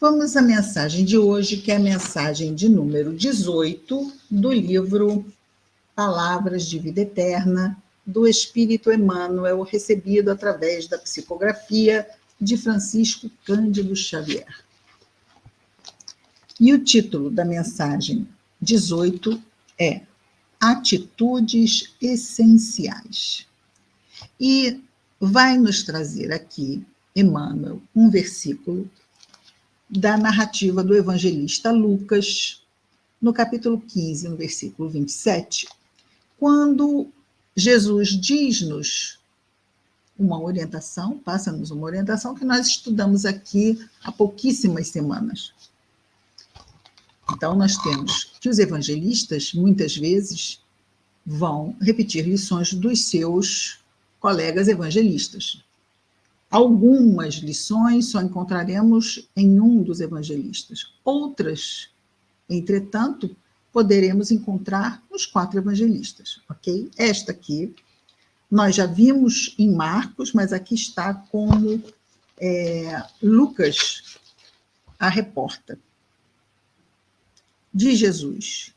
Vamos à mensagem de hoje, que é a mensagem de número 18 do livro Palavras de Vida Eterna, do Espírito Emmanuel, recebido através da psicografia de Francisco Cândido Xavier. E o título da mensagem 18 é Atitudes Essenciais. E vai nos trazer aqui, Emmanuel, um versículo da narrativa do evangelista Lucas, no capítulo 15, no versículo 27, quando Jesus diz-nos uma orientação, passa-nos uma orientação que nós estudamos aqui há pouquíssimas semanas. Então, nós temos que os evangelistas, muitas vezes, vão repetir lições dos seus colegas evangelistas. Algumas lições só encontraremos em um dos evangelistas. Outras, entretanto, poderemos encontrar nos 4 evangelistas, ok? Esta aqui, nós já vimos em Marcos, mas aqui está como Lucas a reporta. Diz Jesus: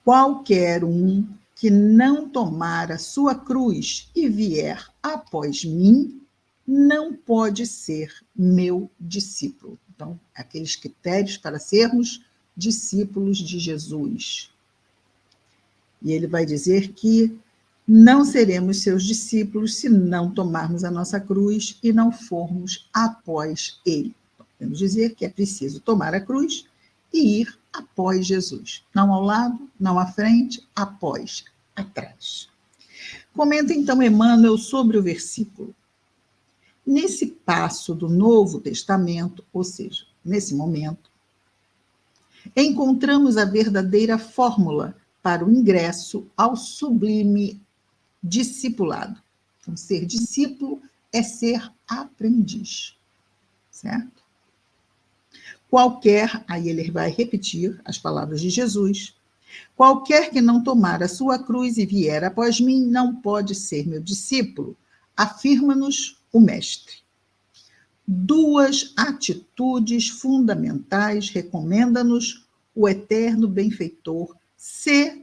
qualquer um que não tomar a sua cruz e vier após mim, não pode ser meu discípulo. Então, aqueles critérios para sermos discípulos de Jesus. E ele vai dizer que não seremos seus discípulos se não tomarmos a nossa cruz e não formos após ele. Então, podemos dizer que é preciso tomar a cruz e ir após Jesus. Não ao lado, não à frente, após, atrás. Comenta então Emmanuel sobre o versículo. Nesse passo do Novo Testamento, ou seja, nesse momento, encontramos a verdadeira fórmula para o ingresso ao sublime discipulado. Então, ser discípulo é ser aprendiz, certo? Qualquer, aí ele vai repetir as palavras de Jesus, qualquer que não tomar a sua cruz e vier após mim, não pode ser meu discípulo, afirma-nos o mestre. 2 atitudes fundamentais recomenda-nos o eterno benfeitor ser,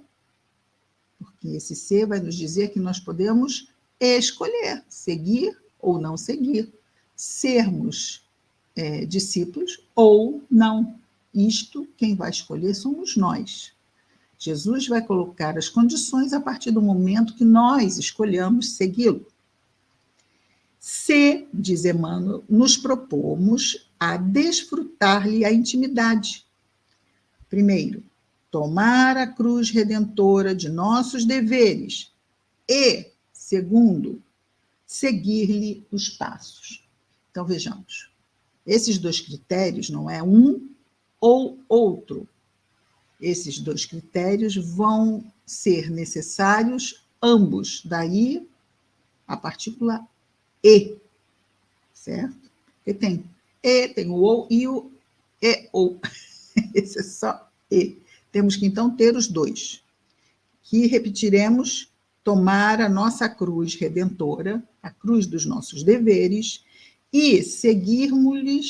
porque esse ser vai nos dizer que nós podemos escolher, seguir ou não seguir, sermos discípulos ou não. Isto, quem vai escolher somos nós. Jesus vai colocar as condições a partir do momento que nós escolhamos segui-lo. Se, diz Emmanuel, nos propomos a desfrutar-lhe a intimidade. Primeiro, tomar a cruz redentora de nossos deveres e, segundo, seguir-lhe os passos. Então, vejamos, esses 2 critérios não é um ou outro. Esses 2 critérios vão ser necessários ambos, daí a partícula e, certo? Porque tem e, tem o ou e o e ou. Esse é só e. Temos que, então, ter os 2. Que repetiremos: tomar a nossa cruz redentora, a cruz dos nossos deveres, e seguirmos-lhe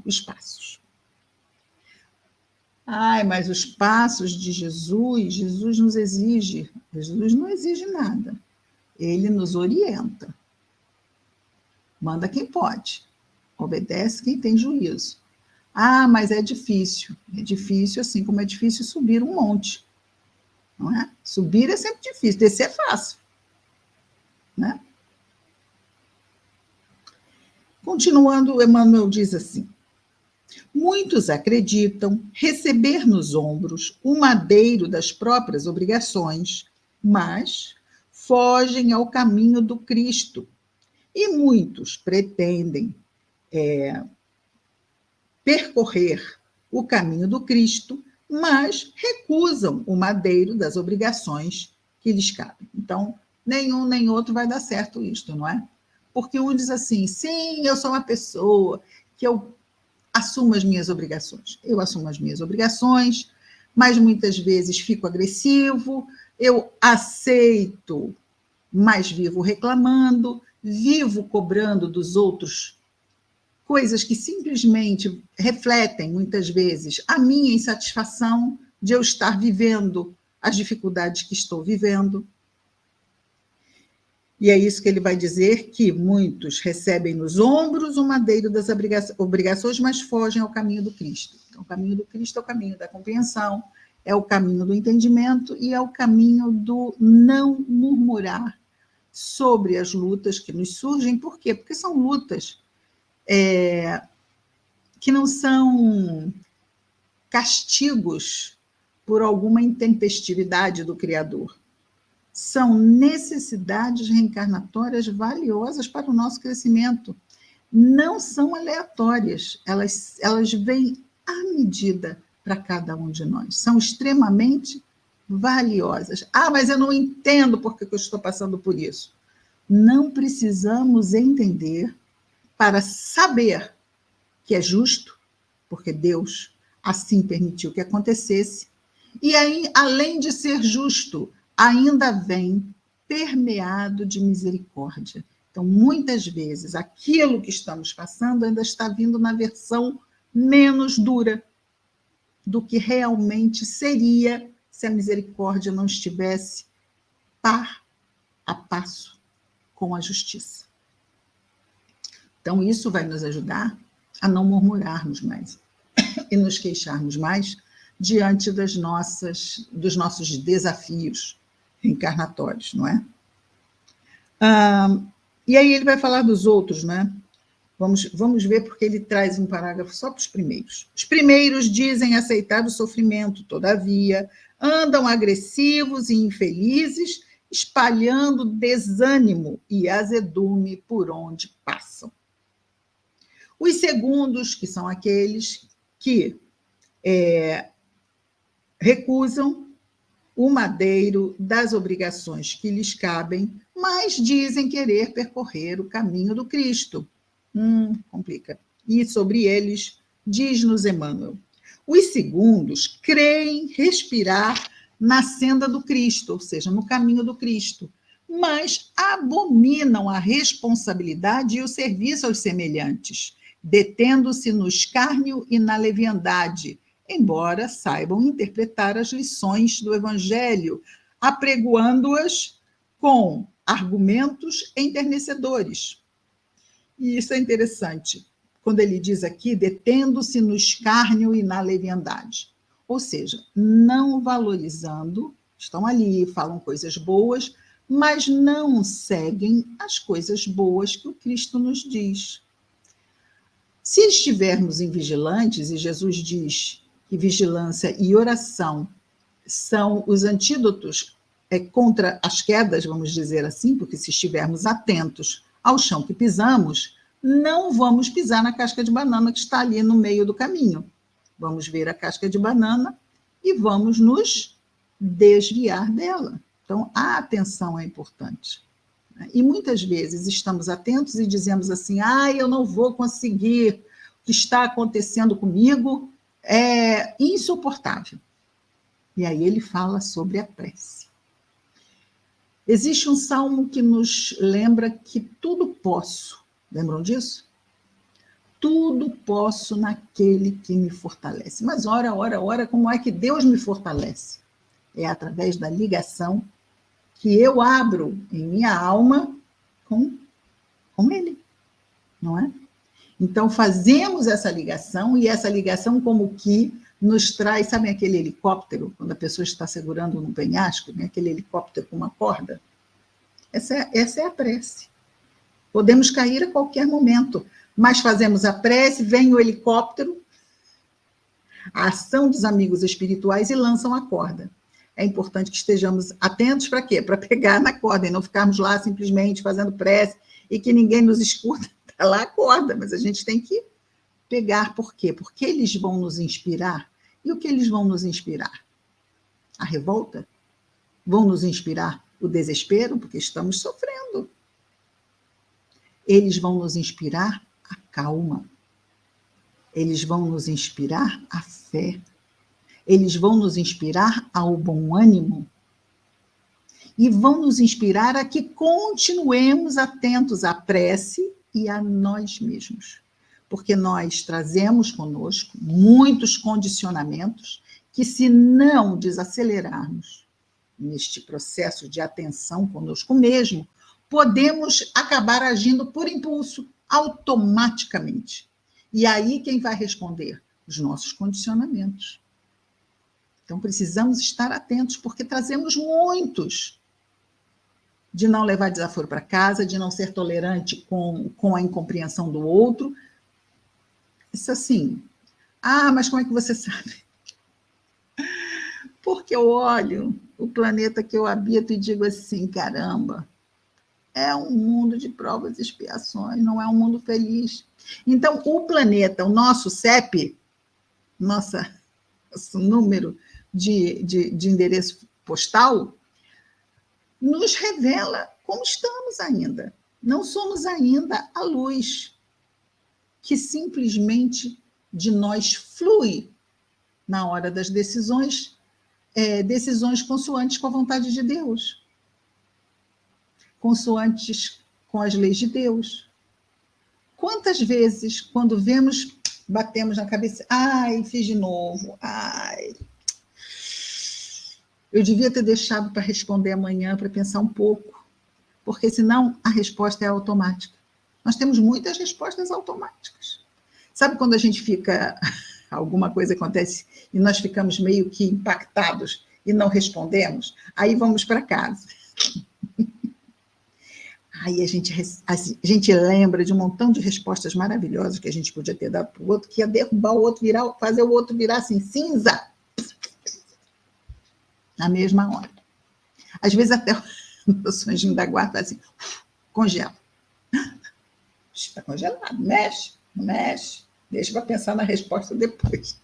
os passos. Ai, mas os passos de Jesus nos exige. Jesus não exige nada. Ele nos orienta. Manda quem pode. Obedece quem tem juízo. Ah, mas é difícil. É difícil assim como é difícil subir um monte. Não é? Subir é sempre difícil, descer é fácil. Né? Continuando, Emmanuel diz assim: muitos acreditam receber nos ombros o madeiro das próprias obrigações, mas fogem ao caminho do Cristo. E muitos pretendem percorrer o caminho do Cristo, mas recusam o madeiro das obrigações que lhes cabem. Então, nenhum nem outro vai dar certo isto, não é? Porque um diz assim: sim, eu sou uma pessoa que eu assumo as minhas obrigações. Eu assumo as minhas obrigações, mas muitas vezes fico agressivo, eu aceito, mas vivo reclamando, vivo cobrando dos outros coisas que simplesmente refletem, muitas vezes, a minha insatisfação de eu estar vivendo as dificuldades que estou vivendo. E é isso que ele vai dizer, que muitos recebem nos ombros o madeiro das obrigações, mas fogem ao caminho do Cristo. Então, o caminho do Cristo é o caminho da compreensão, é o caminho do entendimento e é o caminho do não murmurar sobre as lutas que nos surgem. Por quê? Porque são lutas que não são castigos por alguma intempestividade do Criador. São necessidades reencarnatórias valiosas para o nosso crescimento. Não são aleatórias, elas vêm à medida para cada um de nós. São extremamente valiosas. Ah, mas eu não entendo por que eu estou passando por isso. Não precisamos entender para saber que é justo, porque Deus assim permitiu que acontecesse. E aí, além de ser justo, ainda vem permeado de misericórdia. Então, muitas vezes, aquilo que estamos passando ainda está vindo na versão menos dura do que realmente seria se a misericórdia não estivesse par a passo com a justiça. Então, isso vai nos ajudar a não murmurarmos mais e nos queixarmos mais diante dos nossos desafios reencarnatórios, não é? E aí ele vai falar dos outros, né? Vamos ver, porque ele traz um parágrafo só para os primeiros. Os primeiros dizem aceitar o sofrimento, todavia, andam agressivos e infelizes, espalhando desânimo e azedume por onde passam. Os segundos, que são aqueles que recusam o madeiro das obrigações que lhes cabem, mas dizem querer percorrer o caminho do Cristo. Complica. E sobre eles, diz-nos Emmanuel, os segundos creem respirar na senda do Cristo, ou seja, no caminho do Cristo, mas abominam a responsabilidade e o serviço aos semelhantes, detendo-se no escárnio e na leviandade, embora saibam interpretar as lições do Evangelho, apregoando-as com argumentos enternecedores. E isso é interessante, quando ele diz aqui, detendo-se no escárnio e na leviandade. Ou seja, não valorizando, estão ali, falam coisas boas, mas não seguem as coisas boas que o Cristo nos diz. Se estivermos invigilantes, e Jesus diz que vigilância e oração são os antídotos contra as quedas, vamos dizer assim, porque se estivermos atentos ao chão que pisamos, não vamos pisar na casca de banana que está ali no meio do caminho. Vamos ver a casca de banana e vamos nos desviar dela. Então, a atenção é importante. E muitas vezes estamos atentos e dizemos assim, eu não vou conseguir, o que está acontecendo comigo é insuportável. E aí ele fala sobre a prece. Existe um salmo que nos lembra que tudo posso. Lembram disso? Tudo posso naquele que me fortalece. Mas ora, como é que Deus me fortalece? É através da ligação que eu abro em minha alma com Ele, não é? Então, fazemos essa ligação, e essa ligação como que nos traz, sabe aquele helicóptero, quando a pessoa está segurando num penhasco, né? Aquele helicóptero com uma corda? Essa é a prece. Podemos cair a qualquer momento, mas fazemos a prece, vem o helicóptero, a ação dos amigos espirituais e lançam a corda. É importante que estejamos atentos para quê? Para pegar na corda e não ficarmos lá simplesmente fazendo prece e que ninguém nos escuta. Está lá a corda, mas a gente tem que pegar. Por quê? Porque eles vão nos inspirar. E o que eles vão nos inspirar? A revolta? Vão nos inspirar o desespero? Porque estamos sofrendo. Eles vão nos inspirar a calma. Eles vão nos inspirar a fé. Eles vão nos inspirar ao bom ânimo. e vão nos inspirar a que continuemos atentos à prece e a nós mesmos, porque nós trazemos conosco muitos condicionamentos que, se não desacelerarmos neste processo de atenção conosco mesmo, podemos acabar agindo por impulso, automaticamente. E aí quem vai responder? Os nossos condicionamentos. Então precisamos estar atentos, porque trazemos muitos. De não levar desaforo para casa, de não ser tolerante com a incompreensão do outro. Isso assim, mas como é que você sabe? Porque eu olho o planeta que eu habito e digo assim, caramba, é um mundo de provas e expiações, não é um mundo feliz. Então, o planeta, o nosso CEP, nosso número de endereço postal, nos revela como estamos ainda. Não somos ainda a luz que simplesmente de nós flui na hora das decisões, decisões consoantes com a vontade de Deus, consoantes com as leis de Deus. Quantas vezes, quando vemos, batemos na cabeça, fiz de novo, eu devia ter deixado para responder amanhã, para pensar um pouco, porque senão a resposta é automática. Nós temos muitas respostas automáticas. Sabe quando a gente fica, alguma coisa acontece e nós ficamos meio que impactados e não respondemos? Aí vamos para casa. Aí a gente lembra de um montão de respostas maravilhosas que a gente podia ter dado para o outro, que ia derrubar o outro, fazer o outro virar assim, cinza, na mesma hora. Às vezes até o meu sonho da guarda faz assim, congela. Está congelado, mexe, não mexe, deixa para pensar na resposta depois.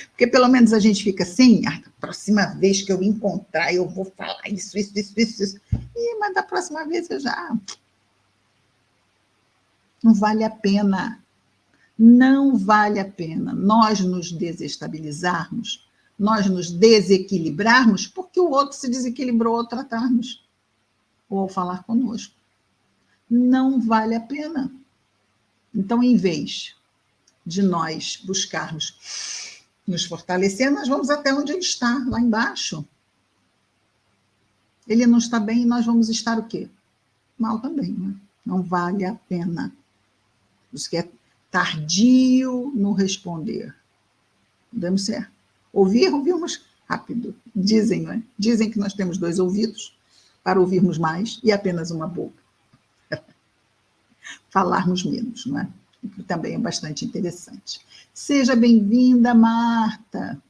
Porque pelo menos a gente fica assim, da próxima vez que eu encontrar, eu vou falar isso. Mas da próxima vez eu já... Não vale a pena. Não vale a pena nós nos desestabilizarmos, nós nos desequilibrarmos, porque o outro se desequilibrou ao tratarmos, ou ao falar conosco. Não vale a pena. Então, em vez de nós buscarmos nos fortalecer, nós vamos até onde ele está, lá embaixo. Ele não está bem e nós vamos estar o quê? Mal também, né? Não vale a pena. Isso que é tardio no responder. Podemos ser. Ouvimos rápido. Dizem, não é? Dizem que nós temos 2 ouvidos para ouvirmos mais e apenas uma boca. Falarmos menos, não é? O que também é bastante interessante. Seja bem-vinda, Marta.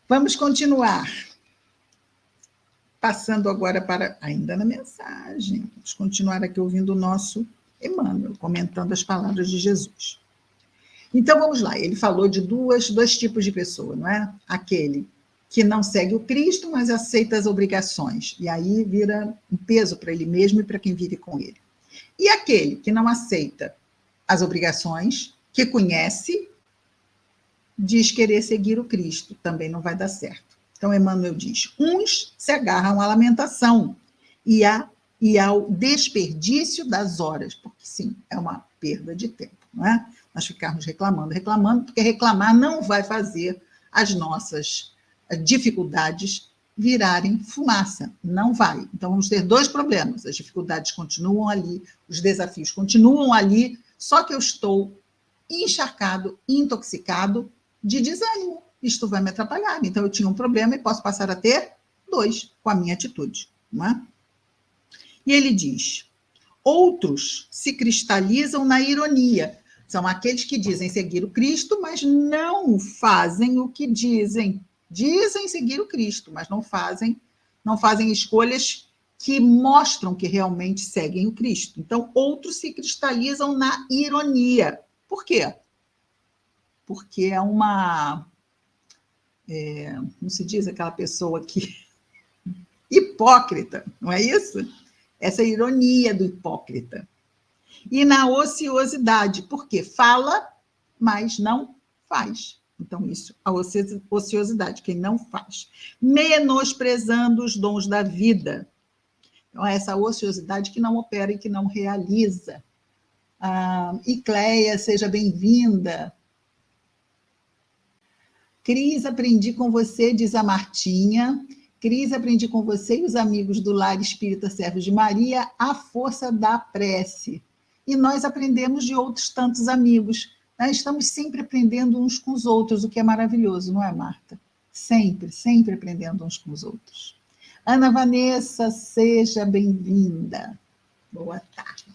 Vamos continuar. Passando agora para, ainda na mensagem, vamos continuar aqui ouvindo o nosso Emmanuel, comentando as palavras de Jesus. Então, vamos lá, ele falou de dois tipos de pessoa, não é? Aquele que não segue o Cristo, mas aceita as obrigações, e aí vira um peso para ele mesmo e para quem vive com ele. E aquele que não aceita as obrigações, que conhece, diz querer seguir o Cristo, também não vai dar certo. Então, Emmanuel diz, uns se agarram à lamentação e ao desperdício das horas, porque sim, é uma perda de tempo, não é? Nós ficarmos reclamando, porque reclamar não vai fazer as nossas dificuldades virarem fumaça, não vai. Então, vamos ter 2 problemas, as dificuldades continuam ali, os desafios continuam ali, só que eu estou encharcado, intoxicado de desânimo. Isto vai me atrapalhar. Então, eu tinha um problema e posso passar a ter 2 com a minha atitude, não é? E ele diz, outros se cristalizam na ironia. São aqueles que dizem seguir o Cristo, mas não fazem o que dizem. Dizem seguir o Cristo, mas não fazem escolhas que mostram que realmente seguem o Cristo. Então, outros se cristalizam na ironia. Por quê? Porque é uma... como se diz aquela pessoa que... hipócrita, não é isso? Essa ironia do hipócrita. E na ociosidade, porque fala, mas não faz. Então, isso, a ociosidade, quem não faz. Menosprezando os dons da vida. Então, essa ociosidade que não opera e que não realiza. Icleia, seja bem-vinda. Cris, aprendi com você, diz a Martinha. Cris, aprendi com você e os amigos do Lar Espírita Servos de Maria a força da prece. E nós aprendemos de outros tantos amigos. Né? Estamos sempre aprendendo uns com os outros, o que é maravilhoso, não é, Marta? Sempre, sempre aprendendo uns com os outros. Ana Vanessa, seja bem-vinda. Boa tarde.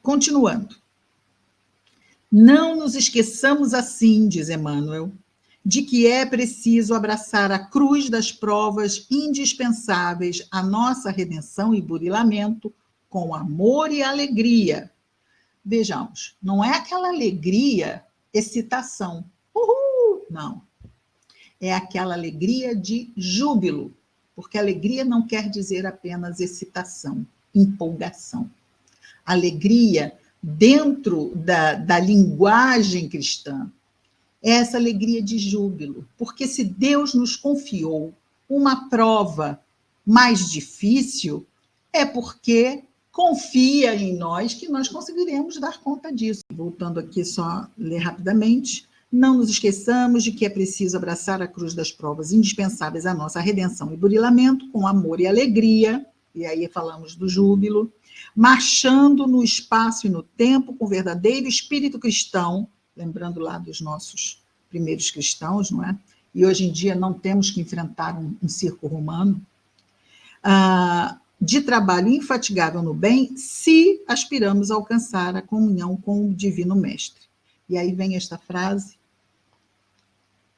Continuando. Não nos esqueçamos assim, diz Emmanuel, de que é preciso abraçar a cruz das provas indispensáveis à nossa redenção e burilamento com amor e alegria. Vejamos, não é aquela alegria, excitação. Uhul! Não. É aquela alegria de júbilo, porque alegria não quer dizer apenas excitação, empolgação. Alegria dentro da linguagem cristã, é essa alegria de júbilo, porque se Deus nos confiou uma prova mais difícil, é porque confia em nós que nós conseguiremos dar conta disso. Voltando aqui só ler rapidamente, não nos esqueçamos de que é preciso abraçar a cruz das provas indispensáveis à nossa redenção e burilamento com amor e alegria, e aí falamos do júbilo, marchando no espaço e no tempo com verdadeiro espírito cristão, lembrando lá dos nossos primeiros cristãos, não é? E hoje em dia não temos que enfrentar um circo romano, de trabalho infatigável no bem, se aspiramos a alcançar a comunhão com o Divino Mestre. E aí vem esta frase: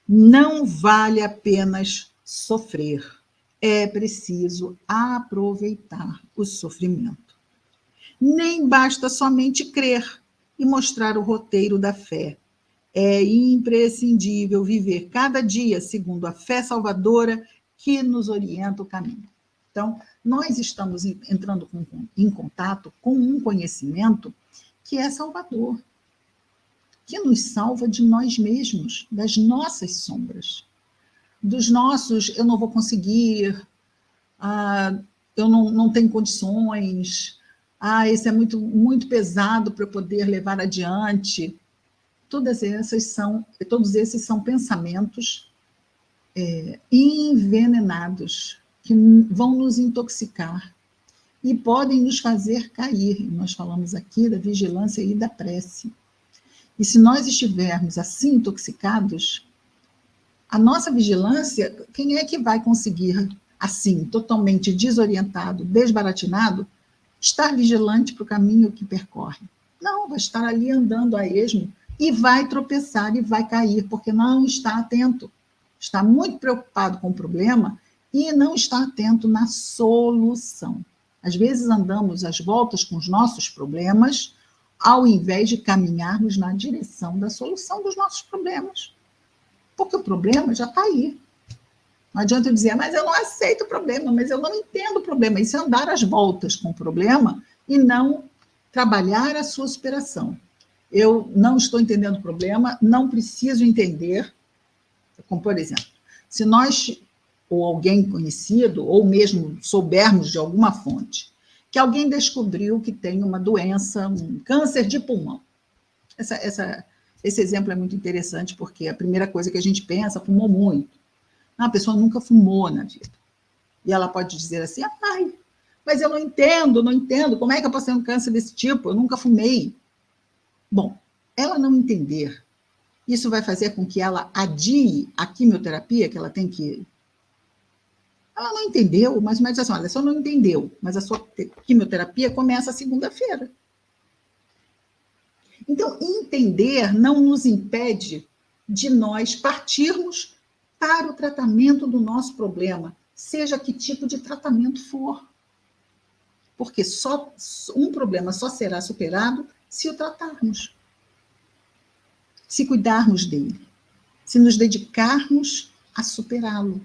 não vale apenas sofrer, é preciso aproveitar o sofrimento. Nem basta somente crer e mostrar o roteiro da fé. É imprescindível viver cada dia segundo a fé salvadora que nos orienta o caminho. Então, nós estamos entrando em contato com um conhecimento que é salvador, que nos salva de nós mesmos, das nossas sombras, dos nossos eu não vou conseguir, eu não tenho condições, esse é muito, muito pesado para eu poder levar adiante. Todos esses são pensamentos envenenados, que vão nos intoxicar e podem nos fazer cair. Nós falamos aqui da vigilância e da prece. E se nós estivermos assim intoxicados, a nossa vigilância, quem é que vai conseguir, assim, totalmente desorientado, desbaratinado, estar vigilante para o caminho que percorre? Não, vai estar ali andando a esmo e vai tropeçar e vai cair, porque não está atento. Está muito preocupado com o problema e não está atento na solução. Às vezes andamos às voltas com os nossos problemas, ao invés de caminharmos na direção da solução dos nossos problemas. Porque o problema já está aí. Não adianta eu dizer, mas eu não aceito o problema, mas eu não entendo o problema. Isso é andar às voltas com o problema e não trabalhar a sua superação. Eu não estou entendendo o problema, não preciso entender. Como, por exemplo, se nós, ou alguém conhecido, ou mesmo soubermos de alguma fonte, que alguém descobriu que tem uma doença, um câncer de pulmão. Esse exemplo é muito interessante, porque a primeira coisa que a gente pensa, fumou muito. A pessoa nunca fumou na vida. E ela pode dizer assim, mas eu não entendo, como é que eu posso ter um câncer desse tipo? Eu nunca fumei. Bom, ela não entender, isso vai fazer com que ela adie a quimioterapia que ela tem que... Ela não entendeu, mas o médico diz assim, olha, só não entendeu, mas a sua quimioterapia começa segunda-feira. Então, entender não nos impede de nós partirmos para o tratamento do nosso problema, seja que tipo de tratamento for. Porque um problema só será superado se o tratarmos, se cuidarmos dele, se nos dedicarmos a superá-lo.